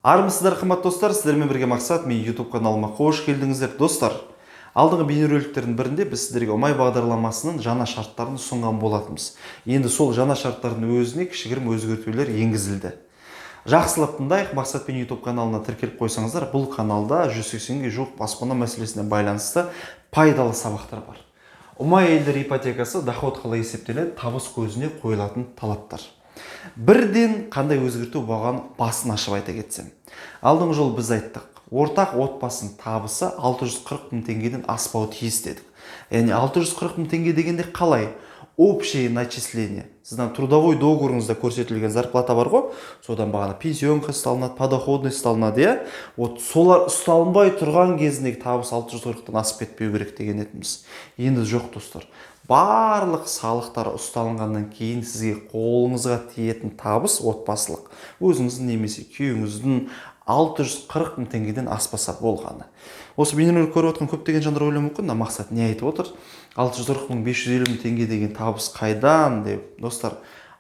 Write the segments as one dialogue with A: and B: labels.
A: Армысыздар, қымбатты достар, сіздермен бірге мақсат. Мен YouTube каналыма қош келдіңіздер, достар. Алдыңғы бейнероликтердің бірінде біз сіздерге ұмай бағдарламасының жаңа шарттарын ұсынған болатынбыз. Енді сол жаңа шарттардың өзіне кішігірім өзгертулер енгізілді. Жақсылап тыңдайық. Мақсат пен YouTube каналына тіркеліп қойсаңыздар, бұл каналда 180-ге жуық баспана мәселесіне байланысты пайдалы сабақтар бар. Ұмай әйелдер ипотекасы доход қалай есептеледі, табыс көзіне қойылатын талаптар. Бірден қандай өзгерту болған басын ашып айта кетсем. Алдыңғы жолы біз айттық, ортақ отбасының табысы 640 мың теңгеден аспауы тиіс дедік. Яғни 640 мың теңге дегенде қалай? Общее начисление. Сіздің трудовой договорыңызда көрсетілген зарплата бар ғой, содан бағана пенсионка ұсталынады, подоходный ұсталынады, иә? Вот солар ұсталынбай тұрған кезіндегі табыс 640-тан асып кетпеу керек деген етіміз. Енді жоқ, достар. Барлық салықтар ұсталынғаннан кейін сізге қолыңызға тиетін табыс отбасылық, өзіңіздің немесе күйеуіңіздің 640 мың теңгеден аспаса болғаны. Осы бейнелерді көріп отқан көптеген жандар ойлауы мүмкін, мақсат не айтып отыр? 640 мың 550 мың теңге деген табыс қайдан деп, достар,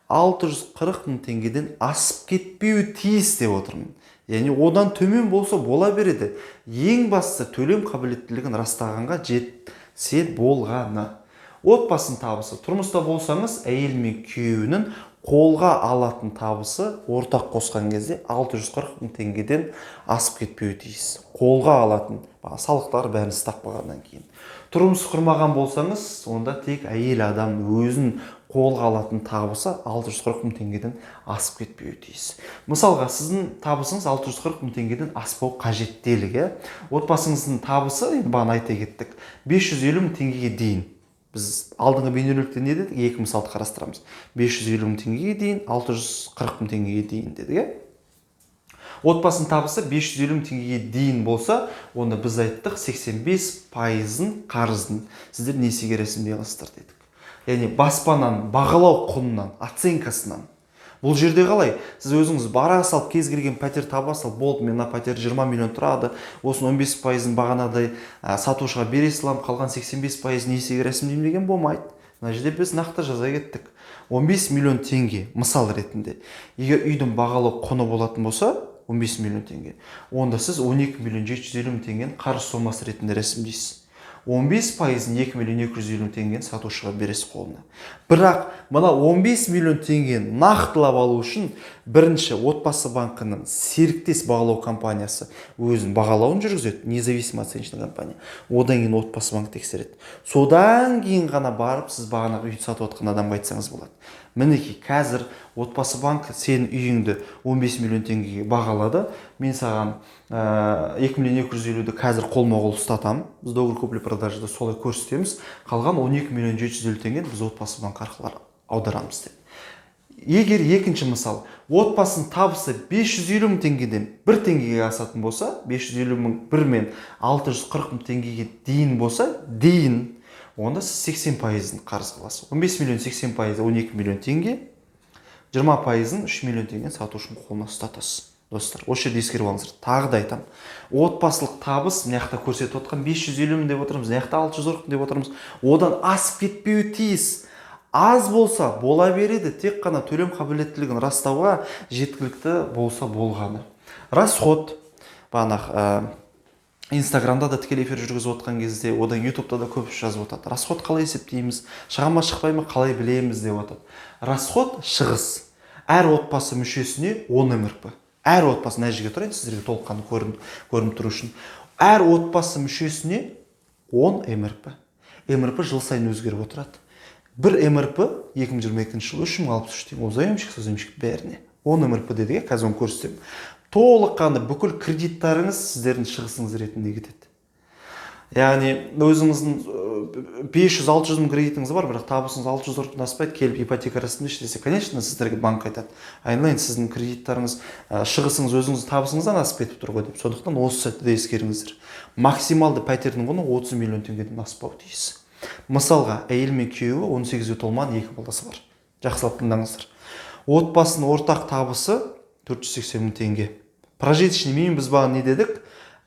A: 640 мың теңгеден асып кетпеуі тиіс деп отырмын. Яғни одан төмен болса бола береді. Ең бастысы төлем қабілеттілігін растағанға жетсе болғаны. Отбасының табысы, тұрмыста болсаңыз, әйел мен күйеуінің қолға алатын табысы ортақ қосқан кезде 640 мың теңгеден асып кетпеуі тиіс. Қолға алатын, салықтар бәрін стақ болғаннан кейін. Тұрмыс құрмаған болсаңыз, онда тек әйел адам өзін қолға алатын табысы 640 мың теңгеден асып кетпеуі тиіс. Мысалға, сіздің табысыңыз 640 мың теңгеден аспау қажеттелігі. Отбасыңыздың табысы, бағана айта кеттік, 550 мың теңгеге дейін. Біз алдыңғы бейнероликте не дедік? Екі мысалды қарастырамыз. 550 мың теңгеге дейін, 640 мың теңгеге дейін дедік. Отбасының табысы 550 мың теңгеге дейін болса, онда біз айттық 85%-ын қарыздың сіздер несиеге рәсімдей аласыздар дедік. Яғни баспананың бағалау құнынан, оценкасынан. Бұл жерде қалай? Сіз өзіңіз бара салып кез келген пәтер таба салып, болды, мен пәтер 20 миллион тұрады, осының 15%-ын бағанадай сатушыға бере салам, қалған 85% несиеге рәсімдеймін деген болмайды. Мына жерде біз нақты жаза кеттік. 15 миллион теңге мысал ретінде. Егер үйдің бағалау құны болатын болса, 15 миллион теңге. Онда сіз 12 миллион 750 мың теңгені қарыз сомасы ретінде рәсімдейсіз. 15%-ын 2 миллион 250 мың теңгені сатушыға бересіз қолына. Бірақ мына 15 миллион теңгені нақтылап алу үшін бірінші отбасы банкінің серіктес бағалау компаниясы өзінің бағалауын жүргізеді, независимый оценочный компания. Одан кейін отбасы банк тексереді. Содан кейін ғана барып сіз бағана үйді сатып отқан адамға айтсаңыз болады. Мінекей, қазір отбасы банк сенің үйіңді 15 миллион теңгеге бағалады. Мен саған 2 миллион 250-ді қазір қолма-қол ұстатамын. Біз договор купли-продажада солай көрсетеміз. Қалған 12 миллион 750 теңгені біз отбасы банк арқылы аударамыз деп. Егер екінші мысал, отбасының табысы 550 мың теңгеден 1 теңгеге асатын болса, 550 мың 1 мен 640 мың теңгеге дейін болса, онда сіз 80%-ын қарыз қыласыз. 15 миллион 80%-ы 12 миллион теңге, 20%-ын 3 миллион теңгені сатушының қолына ұстатасыз. Достар, осы жерде ескеріп алыңыздар. Тағы да айтамын. Отбасылық табыс мына жақта көрсетіп отқан 550 мың деп отырмыз, мына жақта 640 мың деп отырмыз. Одан асып кетпеуі тиіс. Аз болса бола береді, тек қана төлем қабілеттілігін растауға жеткілікті болса болғаны. Расход, бағана Инстаграмда да тікелей эфир жүргізіп отқан кезде, одан ютубта да көп жазып отады. Расход қалай есептейміз, шыға ма шықпай ма қалай білеміз деп отады. Расход шығыс. Әр отбасы мүшесіне 10 МРП. Әр отбасы, мына жерге тұрайын, сіздерге толыққанды көрініп тұру үшін. Әр отбасы мүшесіне 10 МРП. МРП жыл сайын өзгеріп отырады. Бір МРП 2022 жылы 363 теңге. Заемщик, соземщик бәріне 10 МРП дедіге, қазір оны көрсетемін. Толыққанды бүкіл кредиттарыңыз сіздердің шығысыңыз ретінде кетеді. Яғни өзіңіздің 500-600 мың кредитіңіз бар, бірақ табысыңыз 640-тан аспайды, келіп ипотека рәсімдеші десе, конечно, сіздерге банк айтады. Айналайын, сіздің кредиттарыңыз, шығысыңыз өзіңіздің табысыңыздан асып кетіп тұр ғой деп. Сондықтан осы сәтте ескеріңіздер. Максималды пәтердің құны 30 миллион теңгеден аспауы тиіс. Мысалға, әйел мен күйеуі 18-ге толмаған 2 баласы бар. Жақсылап тыңдаңыздар. Отбасының ортақ табысы 480 мың теңге. Прожиточный минимум біз бағана не дедік?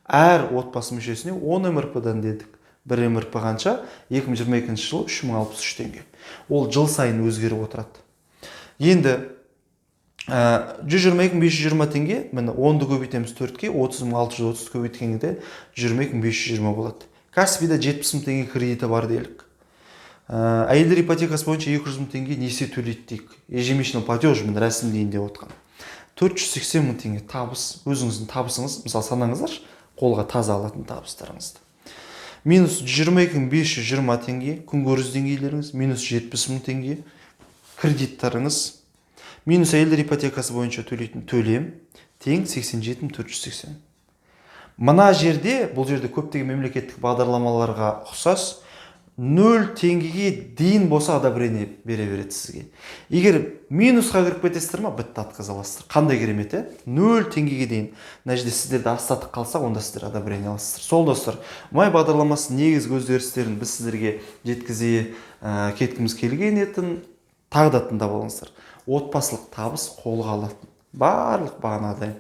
A: Әр отбасы мүшесіне 10 МРП-дан дедік. 1 МРП қанша? 2022 жылы 3063 теңге. Ол жыл сайын өзгеріп отырады. Енді 122.520 теңге, міне 10-ды көбейтеміз 4-ке, 30.630 көбейткенде 122.520 болады. Каспийда 70.000 теңге кредиті бар делік. Әйелдер ипотекасы бойынша 200.000 теңге несие төлейді дейік. Ежемесячный платеж міне рәсімдейін деп отқан. 480.000 теңге табыс, өзіңіздің табысыңыз, мысалы санаңыздар, қолға таза алатын табыстарыңызды. Минус 22.520 теңге күнкөріс деңгейлеріңіз, минус 70.000 теңге кредиттарыңыз, минус әйелдер ипотекасы бойынша төлейтін төлем тең 87.480. Мына жерде, бұл жерде көптеген мемлекеттік бағдарламаларға ұқсас 0 теңгеге дейін болса одобрение бере береді сізге. Егер минусқа кіріп кетесіздер ма, бітті, отқаз аласыздар. Қандай керемет, 0 теңгеге дейін. Мына жерде сіздерді астатық қалса, онда сіздер одобрение аласыздар. Сол достар, ұмай бағдарламасы негізгі өзгерістерін біз сіздерге жеткізе кеткіміз келген етін, тағы да тыңдап алыңыздар. Отбасылық табыс қолға алатын. Барлық бағанадай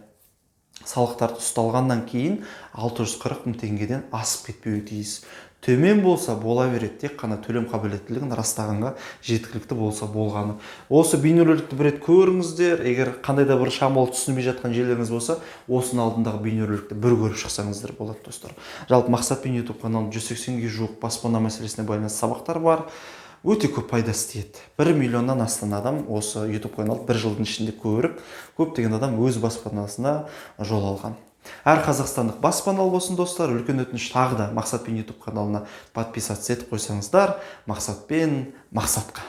A: салықтарды ұсталғаннан кейін 640.000 теңгеден асып кетпеуі тиіс. Төмен болса бола береді, тек қана төлем қабілеттілігін растағанға жеткілікті болса болғаны. Осы бейнероликті бір рет көріңіздер. Егер қандай да бір шамалы түсінбей жатқан жерлеріңіз болса, осының алдындағы бейнероликті бір көріп шықсаңыздар болады достар. Жалпы Мақсатпен YouTube каналында 180-ге жуық баспана мәселесіне байланысты сабақтар бар. Өте көп пайдасы тиеді. 1 миллионнан астам адам осы YouTube каналды бір жылдың ішінде көріп, көптеген адам өз баспанасына жол алған. Әр қазақстандық баспаналы болсын достар, үлкен өтініш тағы да Мақсатпен YouTube каналына подписаться етіп қойсаңыздар, Мақсатпен мақсатқа.